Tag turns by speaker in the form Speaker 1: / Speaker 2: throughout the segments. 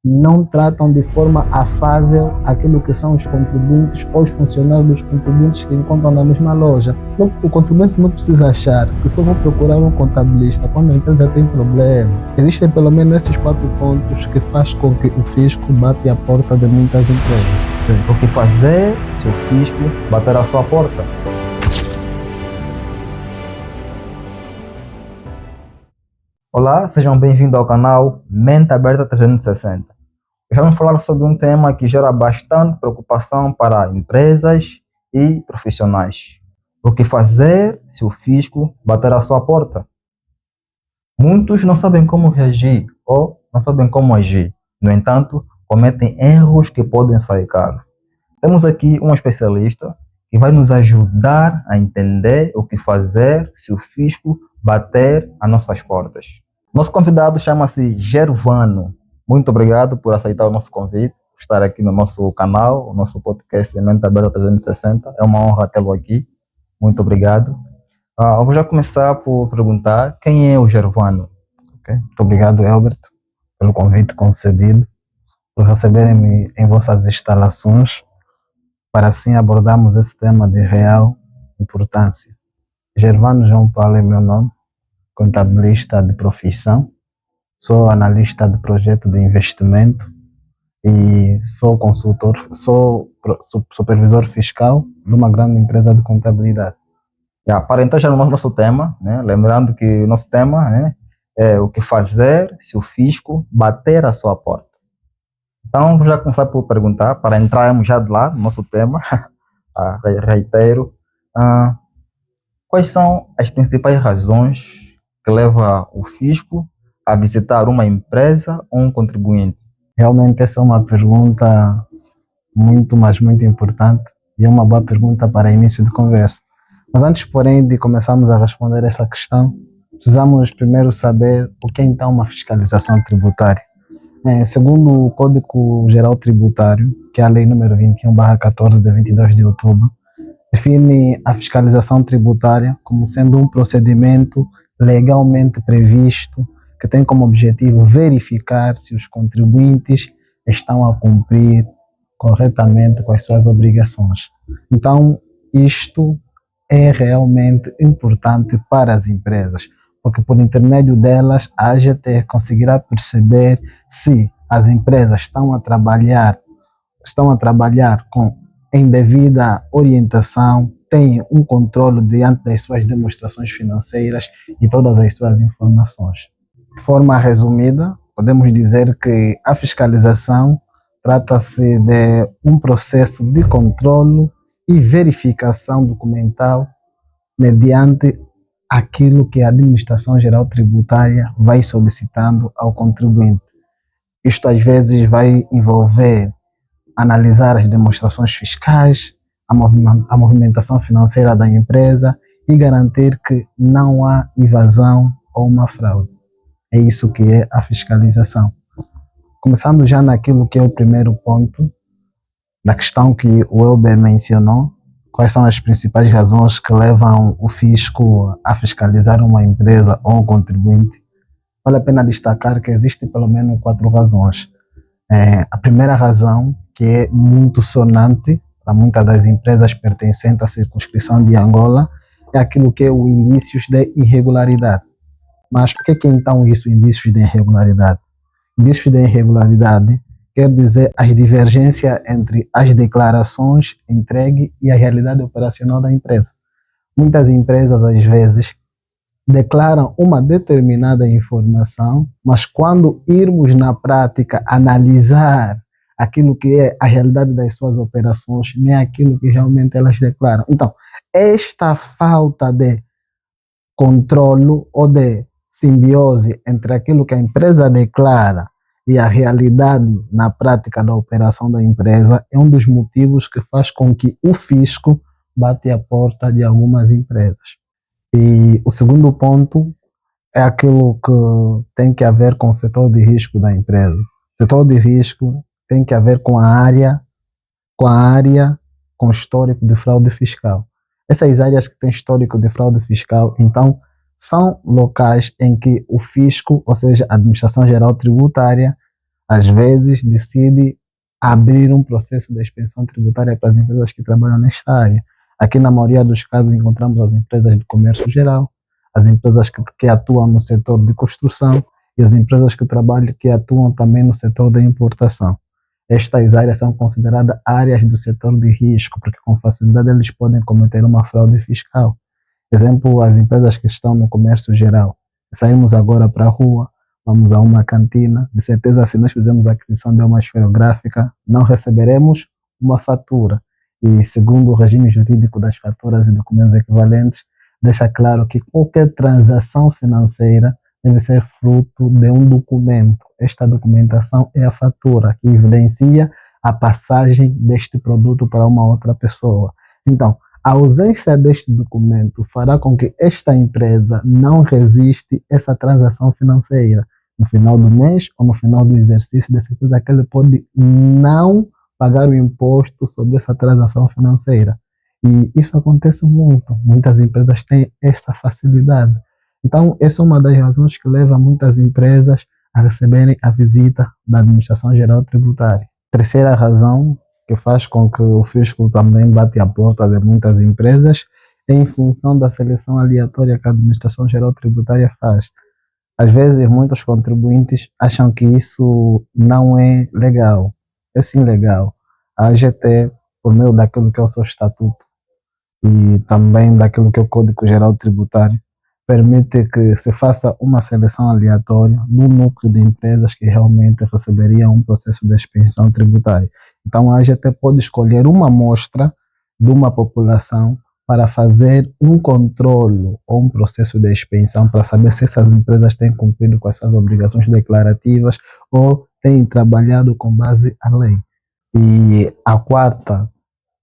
Speaker 1: não tratam de forma afável aquilo que são os contribuintes ou os funcionários dos contribuintes que encontram na mesma loja. O contribuinte não precisa achar que só vou procurar um contabilista quando a empresa tem problema. Existem pelo menos esses 4 pontos que faz com que o fisco bate à porta de muitas empresas.
Speaker 2: O que fazer se o fisco bater à sua porta? Olá, sejam bem-vindos ao canal Mente Aberta 360. Vamos falar sobre um tema que gera bastante preocupação para empresas e profissionais. O que fazer se o fisco bater à sua porta? Muitos não sabem como reagir ou não sabem como agir. No entanto, cometem erros que podem sair caros. Temos aqui um especialista que vai nos ajudar a entender o que fazer se o fisco bater às nossas portas. Nosso convidado chama-se Gervano. Muito obrigado por aceitar o nosso convite, por estar aqui no nosso canal, o nosso podcast Mente Aberta 360. É uma honra tê-lo aqui. Muito obrigado. Eu vou já começar por perguntar quem é o Gervano.
Speaker 1: Okay. Muito obrigado, Elbert, pelo convite concedido, por receberem-me em vossas instalações, para assim abordarmos esse tema de real importância. Gervano João Paulo é meu nome, contabilista de profissão. Sou analista de projeto de investimento e sou consultor, sou supervisor fiscal de uma grande empresa de contabilidade.
Speaker 2: Para entrar já no nosso tema, né, lembrando que o nosso tema, né, é o que fazer se o fisco bater à sua porta. Então, vou já começar por perguntar, para entrarmos já de lá no nosso tema, reitero, quais são as principais razões que levam o fisco a visitar uma empresa ou um contribuinte?
Speaker 1: Realmente essa é uma pergunta muito importante e é uma boa pergunta para início de conversa. Mas antes, porém, de começarmos a responder essa questão, precisamos primeiro saber o que é então uma fiscalização tributária. Segundo o Código Geral Tributário, que é a Lei número 21/14 de 22 de outubro, define a fiscalização tributária como sendo um procedimento legalmente previsto que tem como objetivo verificar se os contribuintes estão a cumprir corretamente com as suas obrigações. Então, isto é realmente importante para as empresas, porque por intermédio delas a AGT conseguirá perceber se as empresas estão a trabalhar em devida orientação, têm um controle diante das suas demonstrações financeiras e todas as suas informações. De forma resumida, podemos dizer que a fiscalização trata-se de um processo de controle e verificação documental mediante aquilo que a Administração Geral Tributária vai solicitando ao contribuinte. Isto às vezes vai envolver analisar as demonstrações fiscais, a movimentação financeira da empresa e garantir que não há evasão ou uma fraude. É isso que é a fiscalização. Começando já naquilo que é o primeiro ponto, da questão que o Elber mencionou, quais são as principais razões que levam o fisco a fiscalizar uma empresa ou um contribuinte? Vale a pena destacar que existem pelo menos 4 razões. A primeira razão, que é muito sonante para muitas das empresas pertencentes à circunscrição de Angola, é aquilo que é o indícios de irregularidade. Mas o que é então isso, indícios de irregularidade? Indícios de irregularidade quer dizer as divergências entre as declarações entregues e a realidade operacional da empresa. Muitas empresas, às vezes, declaram uma determinada informação, mas quando irmos na prática analisar aquilo que é a realidade das suas operações, nem aquilo que realmente elas declaram. Então, esta falta de controle ou de simbiose entre aquilo que a empresa declara e a realidade na prática da operação da empresa é um dos motivos que faz com que o fisco bate a porta de algumas empresas. E o segundo ponto é aquilo que tem que ver com o setor de risco da empresa. O setor de risco tem que ver com a área com histórico de fraude fiscal. Essas áreas que têm histórico de fraude fiscal, então, são locais em que o fisco, ou seja, a Administração Geral Tributária, às vezes decide abrir um processo de expensão tributária para as empresas que trabalham nesta área. Aqui, na maioria dos casos, encontramos as empresas de comércio geral, as empresas que atuam no setor de construção e as empresas que atuam também no setor da importação. Estas áreas são consideradas áreas do setor de risco, porque com facilidade eles podem cometer uma fraude fiscal. Exemplo, as empresas que estão no comércio geral. Saímos agora para a rua, vamos a uma cantina, de certeza se nós fizermos a aquisição de uma esferográfica, não receberemos uma fatura. E segundo o regime jurídico das faturas e documentos equivalentes, deixa claro que qualquer transação financeira deve ser fruto de um documento. Esta documentação é a fatura, que evidencia a passagem deste produto para uma outra pessoa. Então, a ausência deste documento fará com que esta empresa não resiste essa transação financeira. No final do mês ou no final do exercício, de certeza que ele pode não pagar o imposto sobre essa transação financeira. E isso acontece muito. Muitas empresas têm essa facilidade. Então, essa é uma das razões que leva muitas empresas a receberem a visita da Administração Geral Tributária. Terceira razão que faz com que o fisco também bate a porta de muitas empresas é em função da seleção aleatória que a Administração Geral Tributária faz. Às vezes, muitos contribuintes acham que isso não é legal. É sim legal. A AGT, por meio daquilo que é o seu estatuto e também daquilo que é o Código Geral Tributário, permite que se faça uma seleção aleatória do núcleo de empresas que realmente receberiam um processo de expensão tributária. Então, a AGT pode escolher uma amostra de uma população para fazer um controle ou um processo de expensão para saber se essas empresas têm cumprido com essas obrigações declarativas ou têm trabalhado com base à lei. E a quarta,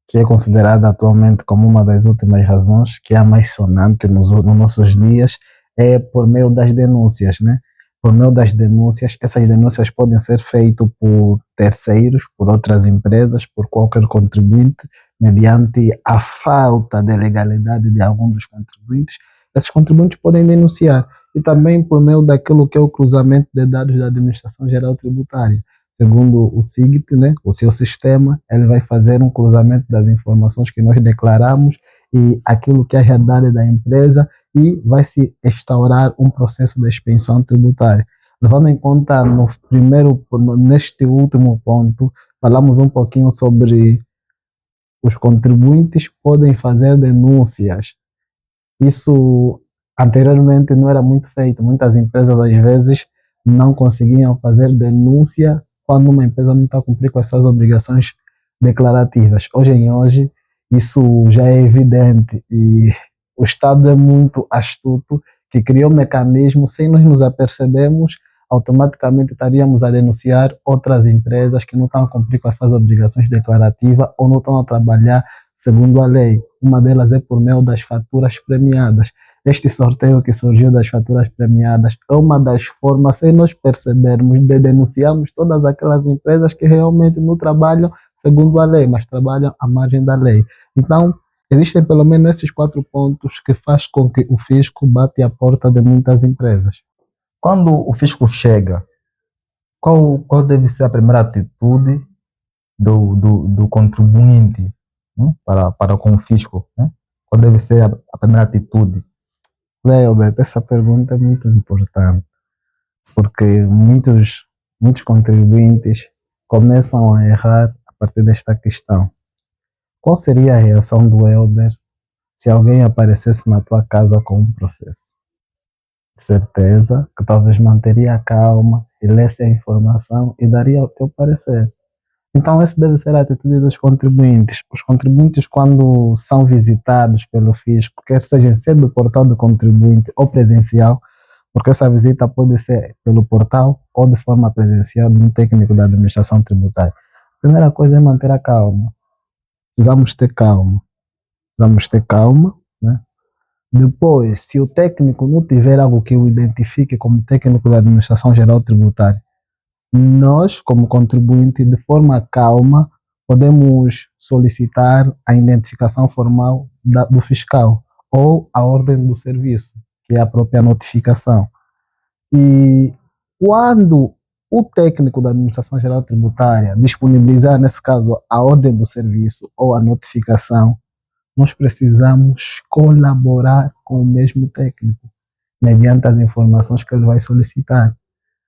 Speaker 1: que é considerada atualmente como uma das últimas razões, que é a mais sonante nos nossos dias, é por meio das denúncias, né? Por meio das denúncias, essas denúncias podem ser feitas por terceiros, por outras empresas, por qualquer contribuinte, mediante a falta de legalidade de algum dos contribuintes. Esses contribuintes podem denunciar e também por meio daquilo que é o cruzamento de dados da Administração Geral Tributária. Segundo o SIGT, né, o seu sistema, ele vai fazer um cruzamento das informações que nós declaramos e aquilo que é a realidade da empresa e vai se instaurar um processo de expensão tributária. Levando em conta neste último ponto, falamos um pouquinho sobre os contribuintes podem fazer denúncias. Isso anteriormente não era muito feito. Muitas empresas às vezes não conseguiam fazer denúncia quando uma empresa não está a cumprir com essas obrigações declarativas. Hoje, isso já é evidente e o Estado é muito astuto que criou um mecanismo, sem nós nos apercebermos, automaticamente estaríamos a denunciar outras empresas que não estão a cumprir com essas obrigações declarativas ou não estão a trabalhar segundo a lei. Uma delas é por meio das faturas premiadas. Este sorteio que surgiu das faturas premiadas é uma das formas, sem nós percebermos, de denunciarmos todas aquelas empresas que realmente não trabalham segundo a lei, mas trabalham à margem da lei. Então, existem pelo menos esses 4 pontos que faz com que o fisco bate a porta de muitas empresas.
Speaker 2: Quando o fisco chega, qual deve ser a primeira atitude do contribuinte, né, para com o fisco? Né? Qual deve ser a primeira atitude?
Speaker 1: Alberto, essa pergunta é muito importante, porque muitos contribuintes começam a errar a partir desta questão. Qual seria a reação do Elber se alguém aparecesse na tua casa com um processo? De certeza que talvez manteria a calma e lesse a informação e daria o teu parecer. Então, essa deve ser a atitude dos contribuintes. Os contribuintes, quando são visitados pelo fisco, quer seja sendo do portal do contribuinte ou presencial, porque essa visita pode ser pelo portal ou de forma presencial de um técnico da administração tributária. A primeira coisa é manter a calma. Precisamos ter calma. Né? Depois, se o técnico não tiver algo que o identifique como técnico da administração geral tributária, nós, como contribuinte, de forma calma, podemos solicitar a identificação formal do fiscal ou a ordem do serviço, que é a própria notificação. E quando o técnico da Administração Geral Tributária disponibilizar, nesse caso, a ordem do serviço ou a notificação, nós precisamos colaborar com o mesmo técnico, mediante as informações que ele vai solicitar.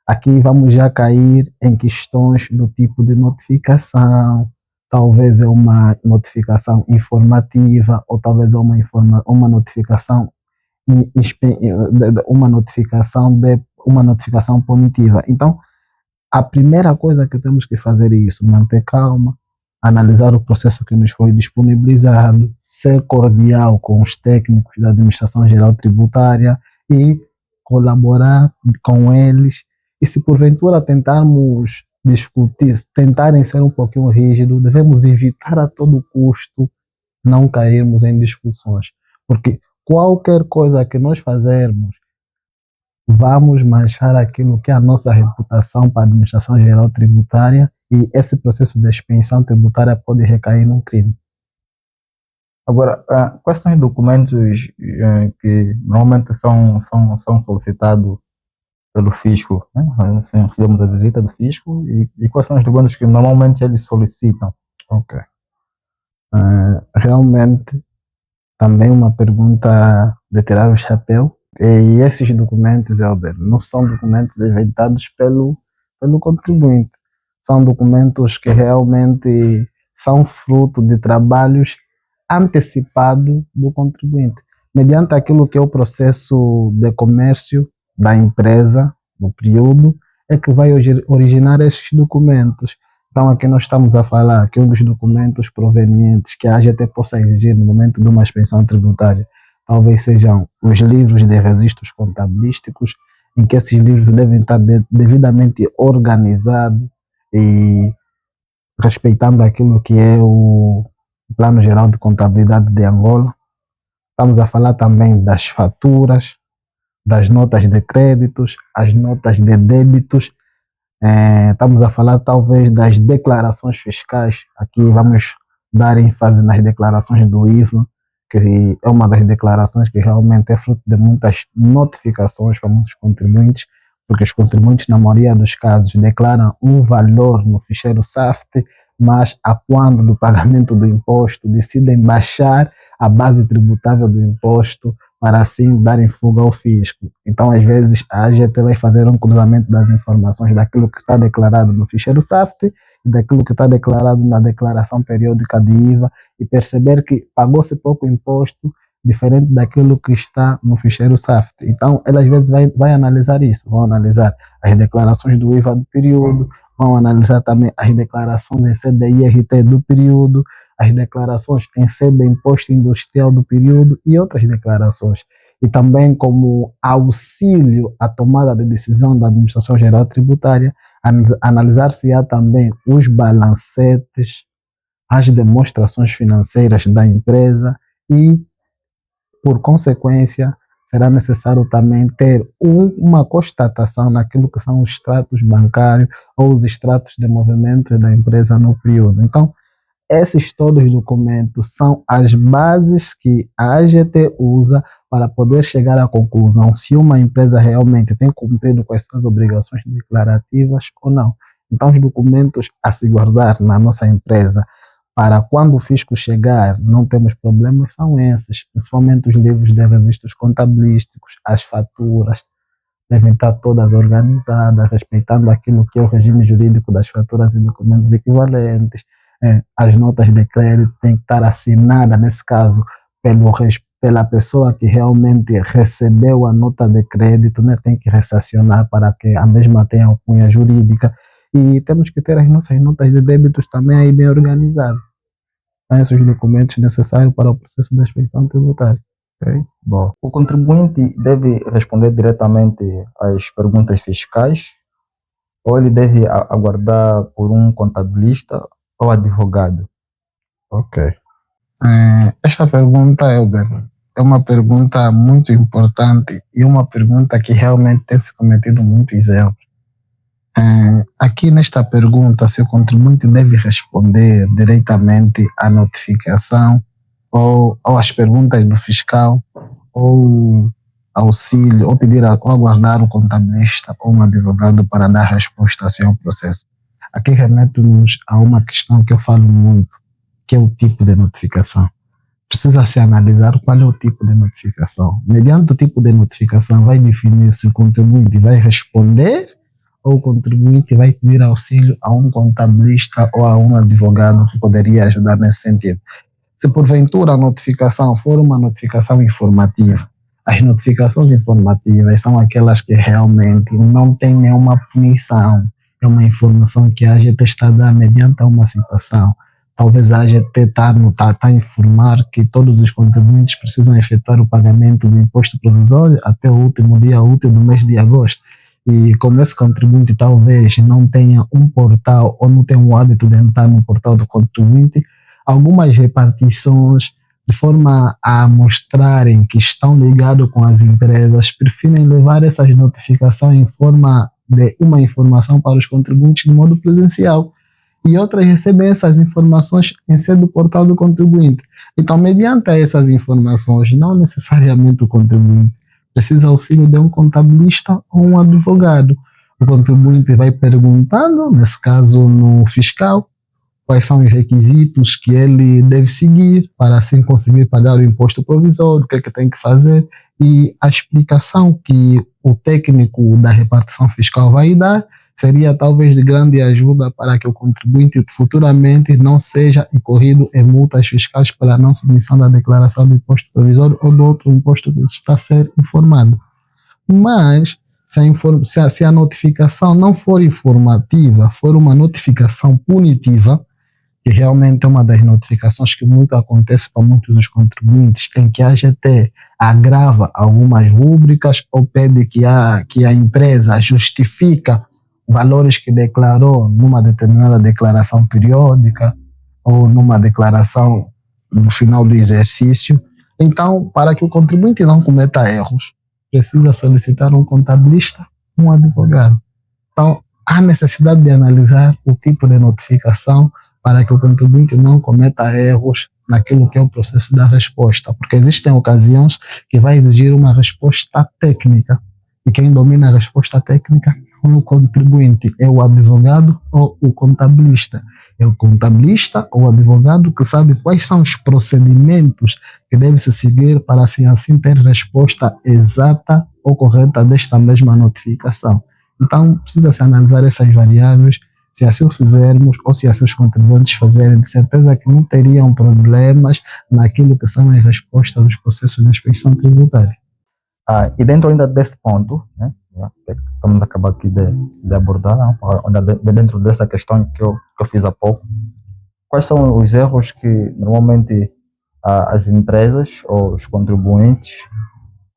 Speaker 1: Aqui vamos já cair em questões do tipo de notificação, talvez é uma notificação informativa, ou talvez é uma notificação uma notificação punitiva. Então, a primeira coisa que temos que fazer é isso, manter calma, analisar o processo que nos foi disponibilizado, ser cordial com os técnicos da Administração Geral Tributária e colaborar com eles. E se porventura tentarmos discutir, tentarem ser um pouquinho rígidos, devemos evitar a todo custo não cairmos em discussões, porque qualquer coisa que nós fazermos, vamos manchar aquilo que é a nossa reputação para a Administração Geral Tributária e esse processo de expensão tributária pode recair num crime.
Speaker 2: Agora, quais são os documentos que normalmente são solicitados pelo fisco, né? Assim, recebemos a visita do fisco e quais são os documentos que normalmente eles solicitam?
Speaker 1: Ok. Realmente, também uma pergunta de tirar o chapéu. E esses documentos, Elber, não são documentos inventados pelo contribuinte. São documentos que realmente são fruto de trabalhos antecipados do contribuinte, mediante aquilo que é o processo de comércio da empresa no período, é que vai originar esses documentos. Então, aqui nós estamos a falar que um dos documentos provenientes que a AGT possa exigir no momento de uma expensão tributária talvez sejam os livros de registros contabilísticos, em que esses livros devem estar devidamente organizados e respeitando aquilo que é o Plano Geral de Contabilidade de Angola. Estamos a falar também das faturas, das notas de créditos, as notas de débitos. Estamos a falar talvez das declarações fiscais. Aqui vamos dar ênfase nas declarações do IVA, que é uma das declarações que realmente é fruto de muitas notificações para muitos contribuintes, porque os contribuintes, na maioria dos casos, declaram um valor no ficheiro SAFT, mas a quando do pagamento do imposto decidem baixar a base tributável do imposto para assim darem fuga ao fisco. Então, às vezes, a AGT vai fazer um cruzamento das informações daquilo que está declarado no ficheiro SAFT e daquilo que está declarado na declaração periódica de IVA e perceber que pagou-se pouco imposto, diferente daquilo que está no ficheiro SAFT. Então, ela às vezes vai analisar isso, vão analisar as declarações do IVA do período, vão analisar também as declarações em CDI-RT do período, as declarações em CD Imposto Industrial do período e outras declarações. E também como auxílio à tomada de decisão da Administração Geral Tributária, analisar-se-á também os balancetes, as demonstrações financeiras da empresa e, por consequência, será necessário também ter uma constatação naquilo que são os extratos bancários ou os extratos de movimentos da empresa no período. Então, esses todos os documentos são as bases que a AGT usa para poder chegar à conclusão se uma empresa realmente tem cumprido com as suas obrigações declarativas ou não. Então, os documentos a se guardar na nossa empresa para quando o fisco chegar não temos problemas são esses, principalmente os livros de registros contabilísticos, as faturas devem estar todas organizadas, respeitando aquilo que é o regime jurídico das faturas e documentos equivalentes. As notas de crédito têm que estar assinadas, nesse caso, pela pessoa que realmente recebeu a nota de crédito, né? Tem que ressacionar para que a mesma tenha alcunha jurídica. E temos que ter as nossas notas de débitos também aí bem organizadas. São esses documentos necessários para o processo de expensão tributária. Okay?
Speaker 2: Bom, o contribuinte deve responder diretamente às perguntas fiscais ou ele deve aguardar por um contabilista ou advogado?
Speaker 1: Ok. Esta pergunta, Elber, é uma pergunta muito importante e uma pergunta que realmente tem se cometido muitos erros. Aqui nesta pergunta, se o contribuinte deve responder diretamente à notificação ou às perguntas do fiscal ou auxílio ou pedir ou aguardar um contabilista ou um advogado para dar resposta assim ao processo. Aqui remete-nos a uma questão que eu falo muito, que é o tipo de notificação. Precisa se analisar qual é o tipo de notificação. Mediante o tipo de notificação, vai definir se o contribuinte vai responder ou o contribuinte vai pedir auxílio a um contabilista ou a um advogado que poderia ajudar nesse sentido. Se porventura a notificação for uma notificação informativa, as notificações informativas são aquelas que realmente não têm nenhuma punição, é uma informação que a gente está dando mediante uma situação. Talvez a AGT está a informar que todos os contribuintes precisam efetuar o pagamento do imposto provisório até o último dia útil do mês de agosto. E como esse contribuinte talvez não tenha um portal ou não tenha o hábito de entrar no portal do contribuinte, algumas repartições, de forma a mostrarem que estão ligados com as empresas, preferem levar essas notificações em forma de uma informação para os contribuintes de modo presencial. E outras recebem essas informações em sede do portal do contribuinte. Então, mediante essas informações, não necessariamente o contribuinte precisa auxílio de um contabilista ou um advogado. O contribuinte vai perguntando, nesse caso no fiscal, quais são os requisitos que ele deve seguir para assim conseguir pagar o imposto provisório, o que é que tem que fazer, e a explicação que o técnico da repartição fiscal vai dar seria talvez de grande ajuda para que o contribuinte futuramente não seja incorrido em multas fiscais pela não submissão da declaração do imposto provisório ou do outro imposto que está a ser informado. Mas se a notificação não for informativa, for uma notificação punitiva, que realmente é uma das notificações que muito acontece para muitos dos contribuintes, em que a AGT agrava algumas rúbricas ou pede que a empresa justifica valores que declarou numa determinada declaração periódica ou numa declaração no final do exercício. Então, para que o contribuinte não cometa erros, precisa solicitar um contabilista, um advogado. Então, há necessidade de analisar o tipo de notificação para que o contribuinte não cometa erros naquilo que é o processo da resposta, porque existem ocasiões que vai exigir uma resposta técnica, e quem domina a resposta técnica não é o contribuinte, é o advogado ou o contabilista. É o contabilista ou o advogado que sabe quais são os procedimentos que deve se seguir para assim ter resposta exata ou correta desta mesma notificação. Então, precisa-se analisar essas variáveis. Se assim o fizermos, ou se assim os contribuintes fizerem, de certeza que não teriam problemas naquilo que são as respostas dos processos de inspeção tributária.
Speaker 2: E dentro ainda desse ponto, né, vamos acabar aqui de abordar, ainda dentro dessa questão que eu fiz há pouco, quais são os erros que normalmente as empresas ou os contribuintes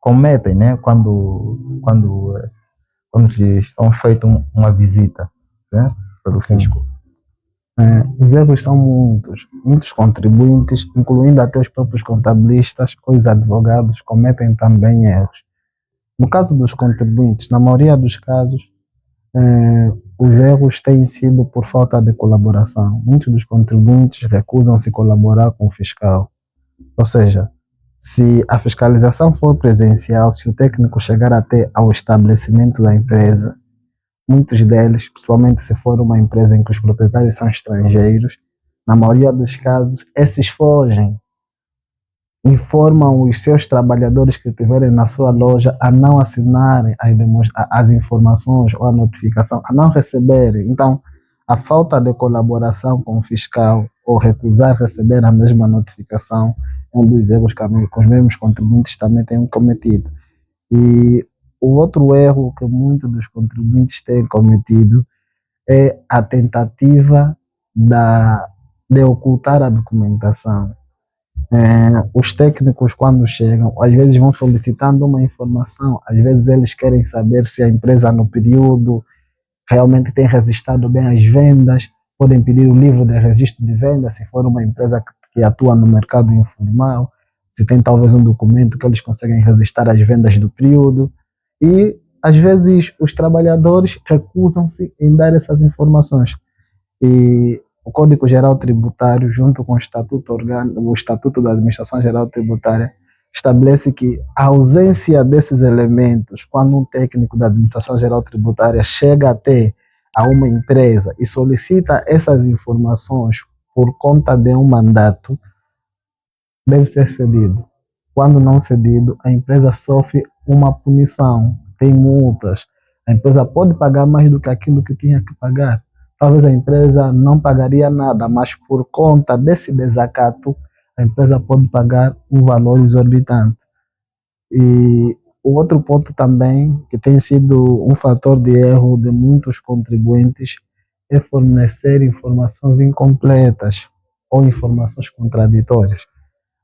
Speaker 2: cometem, né, quando lhes são feita uma visita, né, pelo fisco?
Speaker 1: Os erros são muitos contribuintes, incluindo até os próprios contabilistas ou os advogados, cometem também erros. No caso dos contribuintes, na maioria dos casos, os erros têm sido por falta de colaboração. Muitos dos contribuintes recusam-se a colaborar com o fiscal. Ou seja, se a fiscalização for presencial, se o técnico chegar até ao estabelecimento da empresa, muitos deles, principalmente se for uma empresa em que os proprietários são estrangeiros, na maioria dos casos, esses fogem, informam os seus trabalhadores que estiverem na sua loja a não assinarem as informações ou a notificação, a não receberem. Então, a falta de colaboração com o fiscal ou recusar receber a mesma notificação é um dos erros que os mesmos contribuintes também têm cometido. E o outro erro que muitos dos contribuintes têm cometido é a tentativa de ocultar a documentação. Os técnicos, quando chegam, às vezes vão solicitando uma informação, às vezes eles querem saber se a empresa no período realmente tem registrado bem as vendas, podem pedir o livro de registro de vendas, se for uma empresa que atua no mercado informal, se tem talvez um documento que eles conseguem registrar as vendas do período, e às vezes os trabalhadores recusam-se em dar essas informações. E o Código Geral Tributário, junto com o Estatuto da Administração Geral Tributária, estabelece que a ausência desses elementos, quando um técnico da Administração Geral Tributária chega até a uma empresa e solicita essas informações por conta de um mandato, deve ser cedido. Quando não cedido, a empresa sofre uma punição, tem multas. A empresa pode pagar mais do que aquilo que tinha que pagar. Talvez a empresa não pagaria nada, mas por conta desse desacato, a empresa pode pagar um valor exorbitante. E o outro ponto também, que tem sido um fator de erro de muitos contribuintes, é fornecer informações incompletas ou informações contraditórias.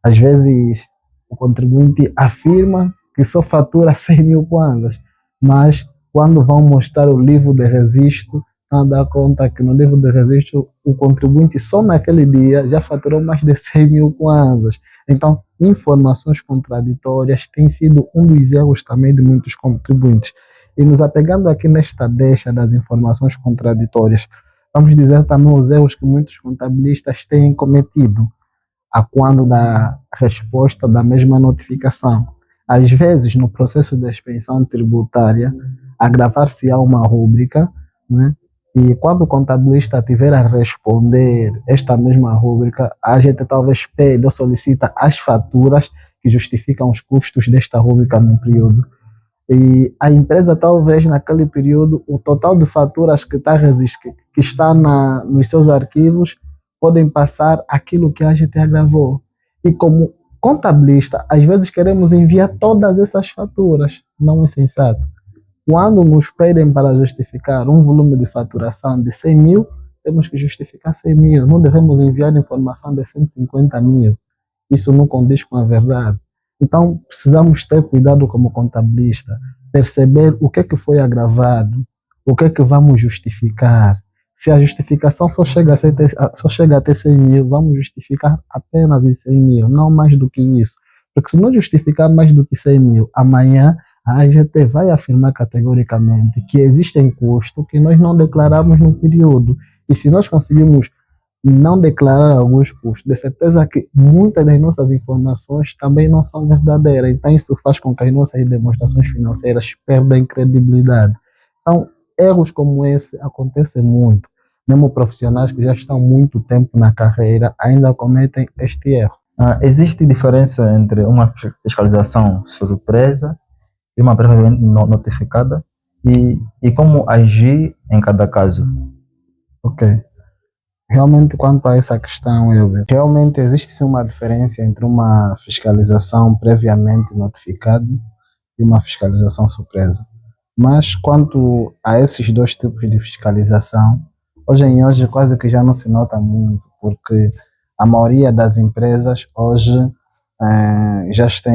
Speaker 1: Às vezes, o contribuinte afirma que só fatura 100 mil kwanzas, mas quando vão mostrar o livro de registro, não dá conta que no livro de registro o contribuinte só naquele dia já faturou mais de 100 mil kwanzas. Então, informações contraditórias têm sido um dos erros também de muitos contribuintes. E nos apegando aqui nesta deixa das informações contraditórias, vamos dizer também os erros que muitos contabilistas têm cometido a quando da resposta da mesma notificação. Às vezes, no processo de expensão tributária, agravar-se-á uma rúbrica, né? E quando o contabilista tiver a responder esta mesma rúbrica, a gente talvez pede ou solicita as faturas que justificam os custos desta rúbrica no período. E a empresa, talvez, naquele período, o total de faturas que está nos seus arquivos podem passar aquilo que a gente agravou. E como contabilista, às vezes queremos enviar todas essas faturas. Não é sensato. Quando nos pedem para justificar um volume de faturação de 100 mil, temos que justificar 100 mil. Não devemos enviar informação de 150 mil. Isso não condiz com a verdade. Então, precisamos ter cuidado como contabilista, perceber o que foi agravado, o que vamos justificar. Se a justificação só chega a ter 100 mil, vamos justificar apenas em 100 mil, não mais do que isso. Porque se não justificar mais do que 100 mil, amanhã a AGT vai afirmar categoricamente que existem custos que nós não declaramos no período. E se nós conseguimos não declarar alguns custos, de certeza que muitas das nossas informações também não são verdadeiras. Então, isso faz com que as nossas demonstrações financeiras percam credibilidade. Então, erros como esse acontecem muito. Mesmo profissionais que já estão muito tempo na carreira ainda cometem este erro.
Speaker 2: Existe diferença entre uma fiscalização surpresa e uma previamente notificada? E como agir em cada caso?
Speaker 1: Ok. Realmente, quanto a essa questão, Elber, realmente existe sim uma diferença entre uma fiscalização previamente notificada e uma fiscalização surpresa. Mas quanto a esses dois tipos de fiscalização, hoje quase que já não se nota muito, porque a maioria das empresas hoje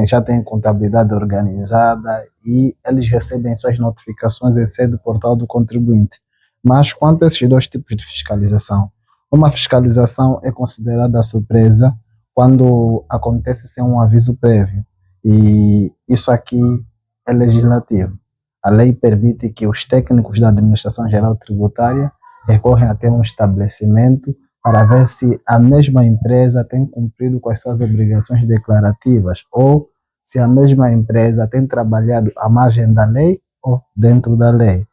Speaker 1: já tem contabilidade organizada e eles recebem suas notificações em sede do portal do contribuinte. Mas quanto a esses dois tipos de fiscalização, uma fiscalização é considerada surpresa quando acontece sem um aviso prévio. E isso aqui é legislativo. A lei permite que os técnicos da Administração Geral Tributária recorrem até um estabelecimento para ver se a mesma empresa tem cumprido com as suas obrigações declarativas ou se a mesma empresa tem trabalhado à margem da lei ou dentro da lei.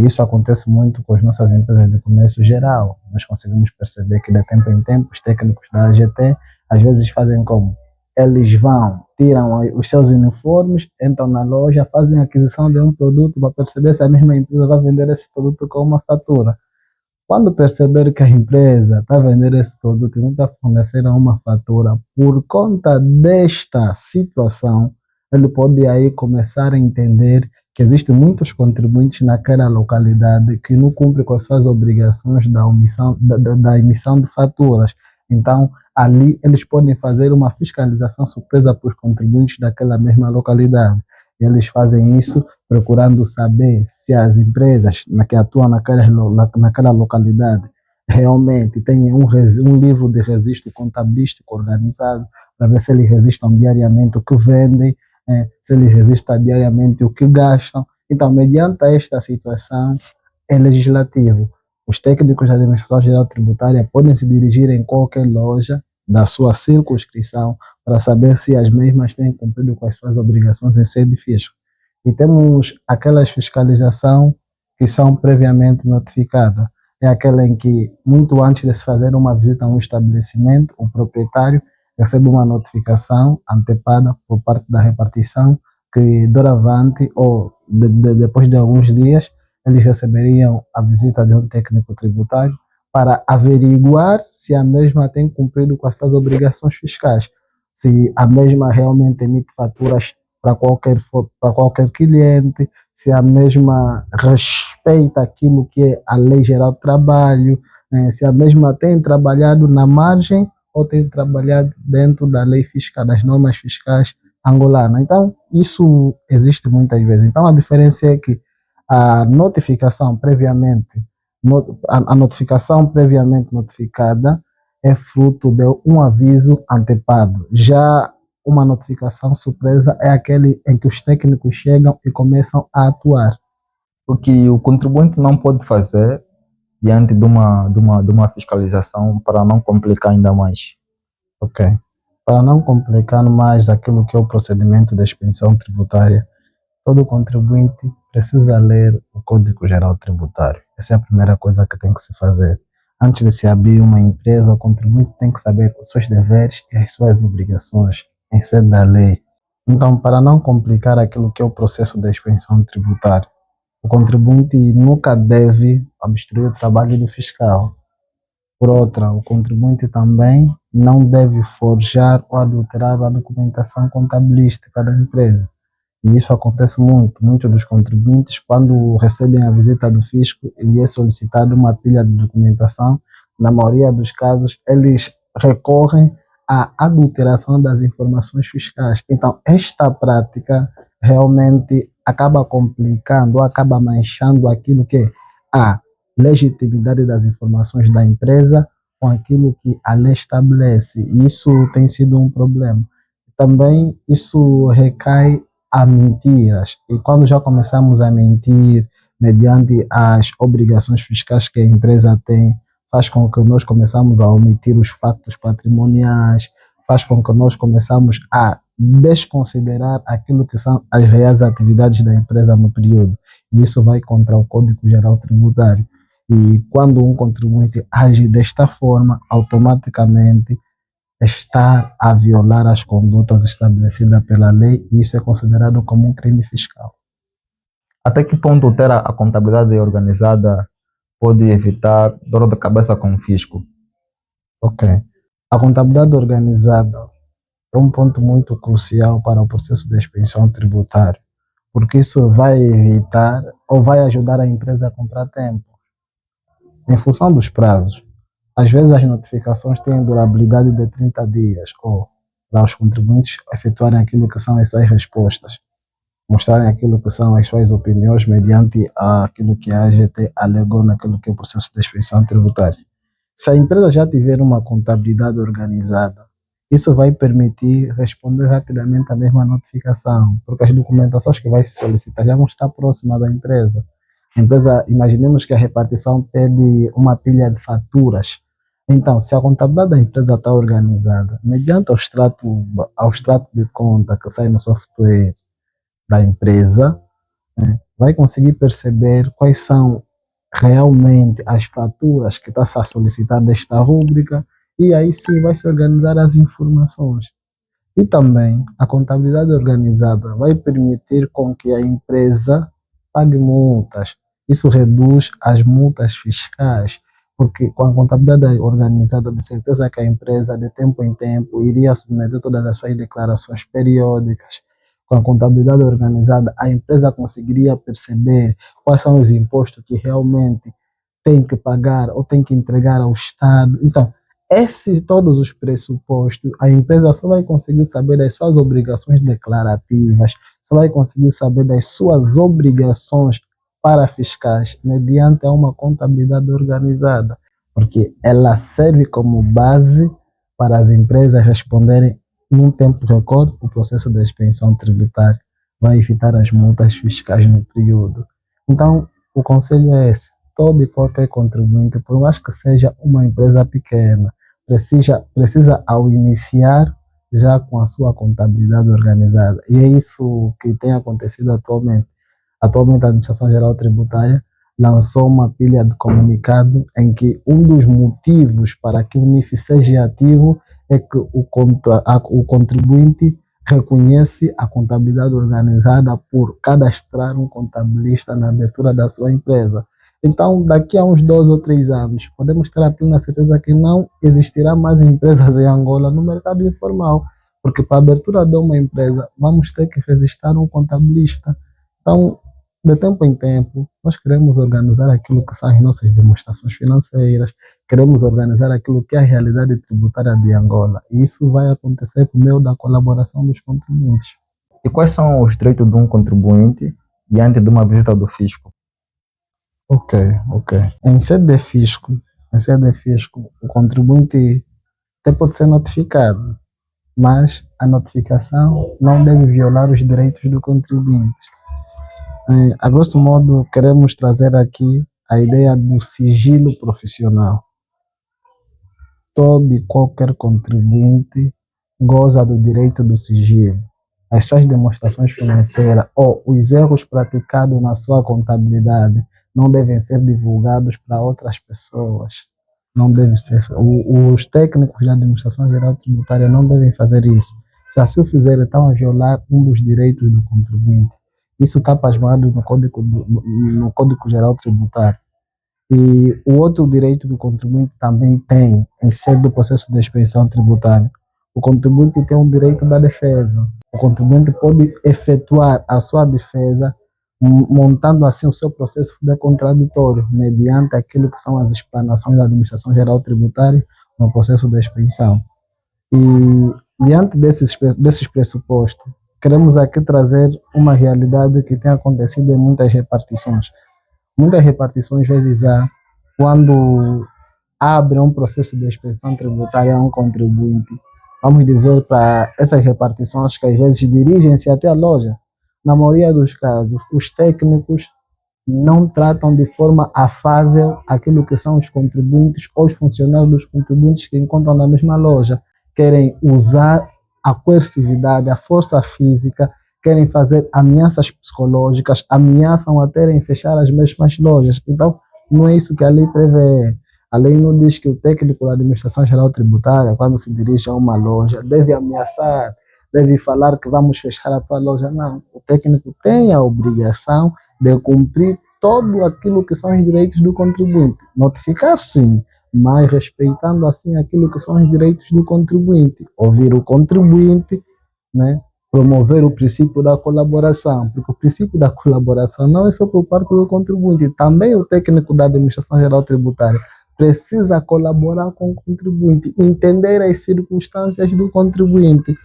Speaker 1: Isso acontece muito com as nossas empresas de comércio geral. Nós conseguimos perceber que de tempo em tempo os técnicos da AGT às vezes fazem como? Eles vão, tiram os seus uniformes, entram na loja, fazem a aquisição de um produto para perceber se a mesma empresa vai vender esse produto com uma fatura. Quando perceber que a empresa está vendendo esse produto e não está fornecendo uma fatura, por conta desta situação, ele pode aí começar a entender que existem muitos contribuintes naquela localidade que não cumprem com as suas obrigações da emissão de faturas. Então, ali eles podem fazer uma fiscalização surpresa para os contribuintes daquela mesma localidade. Eles fazem isso procurando saber se as empresas que atuam naquela localidade realmente têm um livro de registro contabilístico organizado, para ver se eles registram diariamente o que vendem, se eles registram diariamente o que gastam. Então, mediante esta situação, é legislativo. Os técnicos da Administração Geral Tributária podem se dirigir em qualquer loja, da sua circunscrição para saber se as mesmas têm cumprido com as suas obrigações em sede fiscal. E temos aquelas fiscalização que são previamente notificadas. É aquela em que, muito antes de se fazer uma visita a um estabelecimento, o proprietário recebe uma notificação antepada por parte da repartição que, doravante ou depois de alguns dias, eles receberiam a visita de um técnico tributário para averiguar se a mesma tem cumprido com as suas obrigações fiscais, se a mesma realmente emite faturas para qualquer cliente, se a mesma respeita aquilo que é a Lei Geral do Trabalho, se a mesma tem trabalhado na margem ou tem trabalhado dentro da lei fiscal, das normas fiscais angolanas. Então, isso existe muitas vezes. Então, a diferença é que a notificação previamente, a notificação previamente notificada é fruto de um aviso antepado. Já uma notificação surpresa é aquele em que os técnicos chegam e começam a atuar.
Speaker 2: O que o contribuinte não pode fazer diante de uma fiscalização para não complicar ainda mais.
Speaker 1: Ok. Para não complicar mais aquilo que é o procedimento de expensão tributária, todo contribuinte precisa ler o Código Geral Tributário. Essa é a primeira coisa que tem que se fazer. Antes de se abrir uma empresa, o contribuinte tem que saber os seus deveres e as suas obrigações em sede da lei. Então, para não complicar aquilo que é o processo de expensão tributária, o contribuinte nunca deve obstruir o trabalho do fiscal. Por outra, o contribuinte também não deve forjar ou adulterar a documentação contabilística da empresa. E isso acontece muito. Muitos dos contribuintes, quando recebem a visita do fisco e é solicitado uma pilha de documentação, na maioria dos casos, eles recorrem à adulteração das informações fiscais. Então, esta prática realmente acaba complicando, acaba manchando aquilo que é a legitimidade das informações da empresa com aquilo que a lei estabelece. E isso tem sido um problema. Também isso recai a mentiras. E quando já começamos a mentir mediante as obrigações fiscais que a empresa tem, faz com que nós começamos a omitir os fatos patrimoniais, faz com que nós começamos a desconsiderar aquilo que são as reais atividades da empresa no período. E isso vai contra o Código Geral Tributário. E quando um contribuinte age desta forma, automaticamente está a violar as condutas estabelecidas pela lei e isso é considerado como um crime fiscal.
Speaker 2: Até que ponto ter a contabilidade organizada pode evitar dor de cabeça com o fisco?
Speaker 1: Ok. A contabilidade organizada é um ponto muito crucial para o processo de expensão tributária, porque isso vai evitar ou vai ajudar a empresa a comprar tempo. Em função dos prazos, às vezes as notificações têm durabilidade de 30 dias, ou para os contribuintes efetuarem aquilo que são as suas respostas, mostrarem aquilo que são as suas opiniões mediante aquilo que a AGT alegou naquilo que é o processo de expensão tributária. Se a empresa já tiver uma contabilidade organizada, isso vai permitir responder rapidamente a mesma notificação, porque as documentações que vai se solicitar já vão estar próximas da empresa. A empresa, imaginemos que a repartição pede uma pilha de faturas. Então, se a contabilidade da empresa está organizada, mediante ao extrato de conta que sai no software da empresa, vai conseguir perceber quais são realmente as faturas que está a solicitar desta rúbrica e aí sim vai se organizar as informações. E também a contabilidade organizada vai permitir com que a empresa pague multas. Isso reduz as multas fiscais, porque com a contabilidade organizada, de certeza que a empresa, de tempo em tempo, iria submeter todas as suas declarações periódicas. Com a contabilidade organizada, a empresa conseguiria perceber quais são os impostos que realmente tem que pagar ou tem que entregar ao Estado. Então, esses todos os pressupostos, a empresa só vai conseguir saber das suas obrigações declarativas, só vai conseguir saber das suas obrigações parafiscais mediante uma contabilidade organizada, porque ela serve como base para as empresas responderem num tempo recorde o processo de expensão tributária, vai evitar as multas fiscais no período. Então, o conselho é esse: todo e qualquer contribuinte, por mais que seja uma empresa pequena, precisa ao iniciar já com a sua contabilidade organizada. E é isso que tem acontecido atualmente. Atualmente, a Administração Geral Tributária lançou uma pilha de comunicado em que um dos motivos para que o NIF seja ativo é que o contribuinte reconhece a contabilidade organizada por cadastrar um contabilista na abertura da sua empresa. Então, daqui a uns 2 ou 3 anos, podemos ter a plena certeza que não existirá mais empresas em Angola no mercado informal, porque para a abertura de uma empresa, vamos ter que registrar um contabilista. Então, de tempo em tempo, nós queremos organizar aquilo que são as nossas demonstrações financeiras, queremos organizar aquilo que é a realidade tributária de Angola. E isso vai acontecer por meio da colaboração dos contribuintes.
Speaker 2: E quais são os direitos de um contribuinte diante de uma visita do fisco?
Speaker 1: Ok. Em sede de fisco, o contribuinte até pode ser notificado, mas a notificação não deve violar os direitos do contribuinte. A grosso modo, queremos trazer aqui a ideia do sigilo profissional. Todo e qualquer contribuinte goza do direito do sigilo. As suas demonstrações financeiras ou os erros praticados na sua contabilidade não devem ser divulgados para outras pessoas. Não deve ser. Os técnicos da Administração Geral Tributária não devem fazer isso. Se assim o fizerem, estão a violar um dos direitos do contribuinte. Isso está plasmado no Código Geral Tributário. E o outro direito que o contribuinte também tem em sede do processo de expedição tributária. O contribuinte tem o direito da defesa. O contribuinte pode efetuar a sua defesa montando assim o seu processo de contraditório mediante aquilo que são as explanações da Administração Geral Tributária no processo de expedição. E diante desses pressupostos, queremos aqui trazer uma realidade que tem acontecido em muitas repartições. Muitas repartições, vezes quando abre um processo de expedição tributária a um contribuinte, vamos dizer para essas repartições que às vezes dirigem-se até a loja. Na maioria dos casos, os técnicos não tratam de forma afável aquilo que são os contribuintes ou os funcionários dos contribuintes que encontram na mesma loja. Querem usar a coercividade, a força física, querem fazer ameaças psicológicas, ameaçam até em fechar as mesmas lojas. Então, não é isso que a lei prevê. A lei não diz que o técnico da Administração Geral Tributária, quando se dirige a uma loja, deve ameaçar, deve falar que vamos fechar a tua loja. Não. O técnico tem a obrigação de cumprir todo aquilo que são os direitos do contribuinte. Notificar, sim, mas respeitando assim aquilo que são os direitos do contribuinte. Ouvir o contribuinte, né? Promover o princípio da colaboração, porque o princípio da colaboração não é só por parte do contribuinte, também o técnico da Administração Geral Tributária precisa colaborar com o contribuinte, entender as circunstâncias do contribuinte.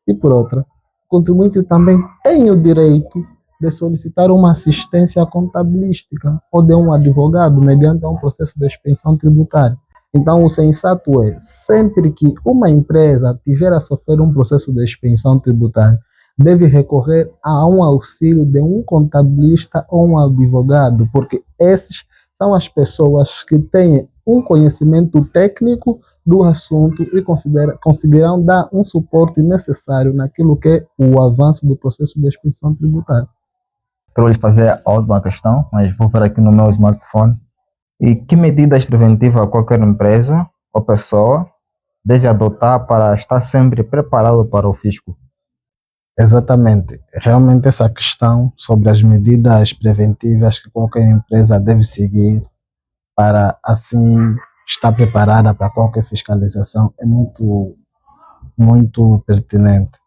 Speaker 1: E por outra, o contribuinte também tem o direito de solicitar uma assistência contabilística ou de um advogado mediante um processo de expedição tributária. Então, o sensato é, sempre que uma empresa tiver a sofrer um processo de expedição tributária, deve recorrer a um auxílio de um contabilista ou um advogado, porque esses são as pessoas que têm um conhecimento técnico do assunto e conseguirão dar um suporte necessário naquilo que é o avanço do processo de expedição tributária.
Speaker 2: Quero lhe fazer a última questão, mas vou ver aqui no meu smartphone. E que medidas preventivas qualquer empresa ou pessoa deve adotar para estar sempre preparado para o fisco?
Speaker 1: Exatamente. Realmente essa questão sobre as medidas preventivas que qualquer empresa deve seguir para assim estar preparada para qualquer fiscalização é muito pertinente.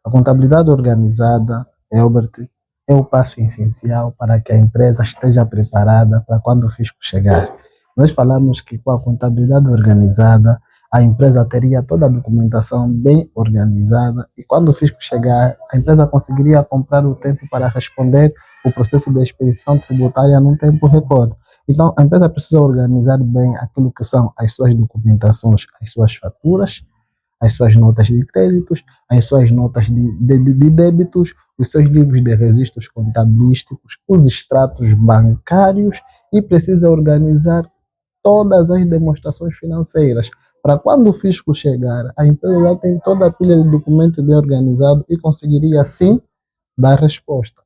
Speaker 1: A contabilidade organizada, Elbert, é o passo essencial para que a empresa esteja preparada para quando o fisco chegar. Nós falamos que com a contabilidade organizada, a empresa teria toda a documentação bem organizada e quando o fisco chegar, a empresa conseguiria comprar o tempo para responder o processo de expedição tributária num tempo recorde. Então, a empresa precisa organizar bem aquilo que são as suas documentações, as suas faturas, as suas notas de créditos, as suas notas de débitos, os seus livros de registros contabilísticos, os extratos bancários e precisa organizar todas as demonstrações financeiras. Para quando o fisco chegar, a empresa já tem toda a pilha de documentos bem organizado e conseguiria, sim, dar resposta.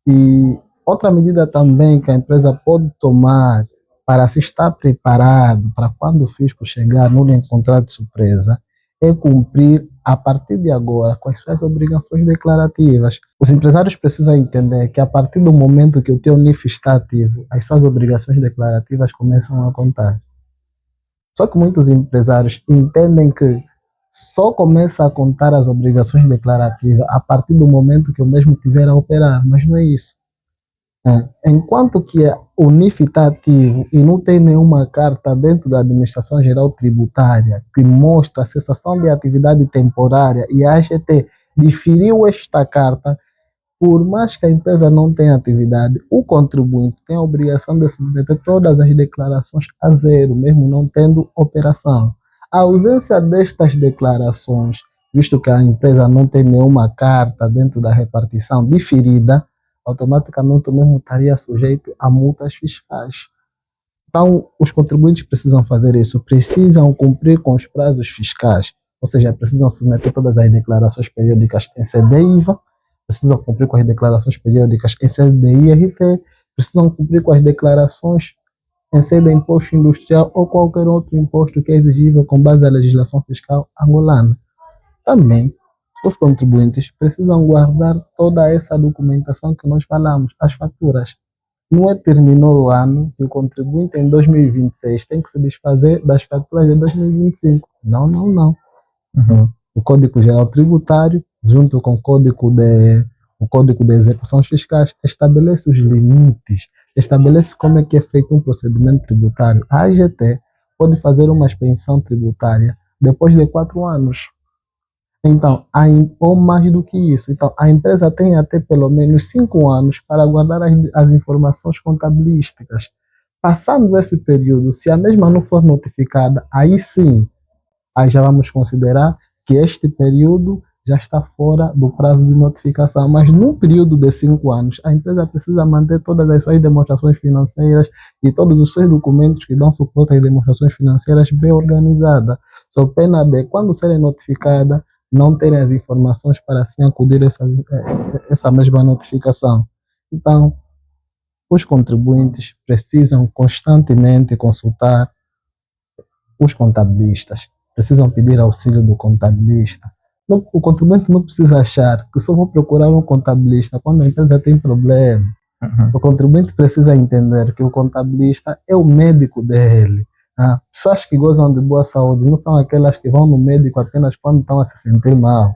Speaker 1: E outra medida também que a empresa pode tomar para se estar preparado para quando o fisco chegar, não lhe encontrar de surpresa, é cumprir a partir de agora com as suas obrigações declarativas. Os empresários precisam entender que a partir do momento que o teu NIF está ativo, as suas obrigações declarativas começam a contar. Só que muitos empresários entendem que só começa a contar as obrigações declarativas a partir do momento que o mesmo tiver a operar, mas não é isso. Enquanto que o NIF está ativo e não tem nenhuma carta dentro da Administração Geral Tributária que mostra a cessação de atividade temporária e a AGT diferiu esta carta, por mais que a empresa não tenha atividade, o contribuinte tem a obrigação de submeter todas as declarações a zero, mesmo não tendo operação. A ausência destas declarações, visto que a empresa não tem nenhuma carta dentro da repartição diferida, automaticamente o mesmo estaria sujeito a multas fiscais. Então, os contribuintes precisam fazer isso, precisam cumprir com os prazos fiscais, ou seja, precisam submeter todas as declarações periódicas em CDIVA, precisam cumprir com as declarações periódicas em sede de IRT, precisam cumprir com as declarações em sede de imposto industrial ou qualquer outro imposto que é exigível com base na legislação fiscal angolana. Também, os contribuintes precisam guardar toda essa documentação que nós falamos, as faturas. Não é terminou o ano que o contribuinte em 2026 tem que se desfazer das faturas de 2025. Não, não, não. O Código Geral Tributário, junto com o Código de Execuções Fiscais, estabelece os limites, estabelece como é que é feito um procedimento tributário. A AGT pode fazer uma expensão tributária depois de 4 anos. Então, ou mais do que isso. Então, a empresa tem até pelo menos 5 anos para guardar as informações contabilísticas. Passando esse período, se a mesma não for notificada, aí sim, aí já vamos considerar que este período já está fora do prazo de notificação. Mas no período de 5 anos, a empresa precisa manter todas as suas demonstrações financeiras e todos os seus documentos que dão suporte às demonstrações financeiras bem organizadas. Só pena de, quando serem notificadas, não terem as informações para assim acudir a essa mesma notificação. Então, os contribuintes precisam constantemente consultar os contabilistas, precisam pedir auxílio do contabilista. O contribuinte não precisa achar que só vou procurar um contabilista quando a empresa tem problema. O contribuinte precisa entender que o contabilista é o médico dele. Pessoas que gozam de boa saúde não são aquelas que vão no médico apenas quando estão a se sentir mal.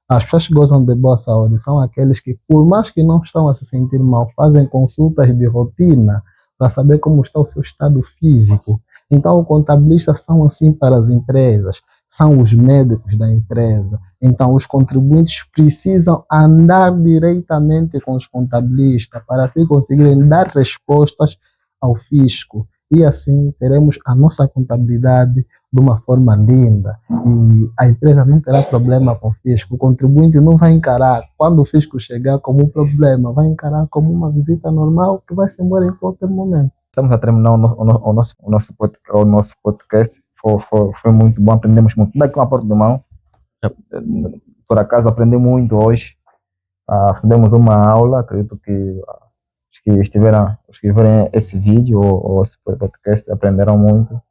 Speaker 1: As pessoas que gozam de boa saúde são aqueles que, por mais que não estão a se sentir mal, fazem consultas de rotina para saber como está o seu estado físico. Então, os contabilistas são assim para as empresas, são os médicos da empresa. Então, os contribuintes precisam andar diretamente com os contabilistas para assim conseguirem dar respostas ao fisco. E assim teremos a nossa contabilidade de uma forma linda e a empresa não terá problema com o fisco. O contribuinte não vai encarar, quando o fisco chegar, como um problema, vai encarar como uma visita normal que vai se embora em qualquer momento.
Speaker 2: Estamos a terminar o nosso podcast. Foi muito bom, aprendemos muito. Daqui uma porta de mão. Por acaso aprendi muito hoje. Fizemos uma aula, acredito que os que verem esse vídeo ou esse podcast aprenderam muito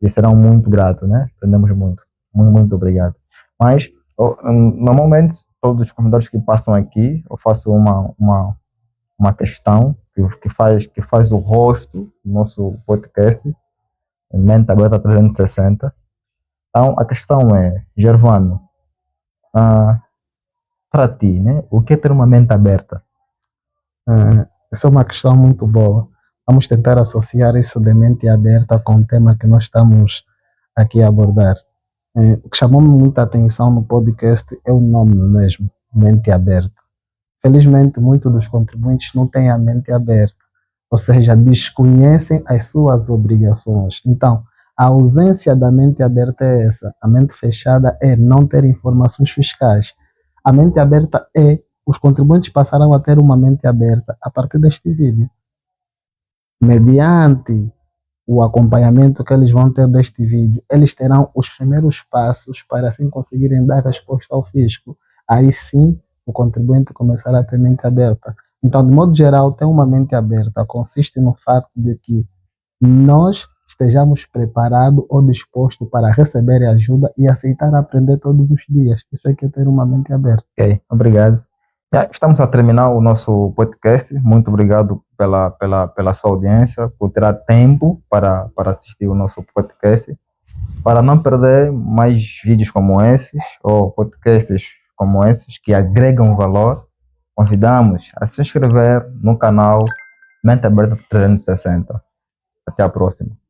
Speaker 2: e serão muito gratos, né? Aprendemos muito. Muito, muito obrigado. Mas, normalmente, todos os convidados que passam aqui, eu faço uma questão que faz o rosto do nosso podcast, Mente Aberta 360. Então, a questão é, Gervano, para ti, né? O que é ter uma mente aberta?
Speaker 1: Essa é uma questão muito boa. Vamos tentar associar isso de mente aberta com o tema que nós estamos aqui a abordar. O que chamou muita atenção no podcast é o nome mesmo, mente aberta. Felizmente, muitos dos contribuintes não têm a mente aberta, ou seja, desconhecem as suas obrigações. Então, a ausência da mente aberta é essa. A mente fechada é não ter informações fiscais. A mente aberta os contribuintes passarão a ter uma mente aberta a partir deste vídeo. Mediante o acompanhamento que eles vão ter deste vídeo, eles terão os primeiros passos para assim conseguirem dar resposta ao fisco. Aí sim, o contribuinte começará a ter mente aberta. Então, de modo geral, ter uma mente aberta consiste no facto de que nós estejamos preparados ou dispostos para receber ajuda e aceitar aprender todos os dias. Isso é que é ter uma mente aberta.
Speaker 2: Ok, obrigado. Já estamos a terminar o nosso podcast. Muito obrigado pela sua audiência, por tirar tempo para assistir o nosso podcast. Para não perder mais vídeos como esses, ou podcasts como esses, que agregam valor, convidamos a se inscrever no canal Mente Aberta 360. Até a próxima.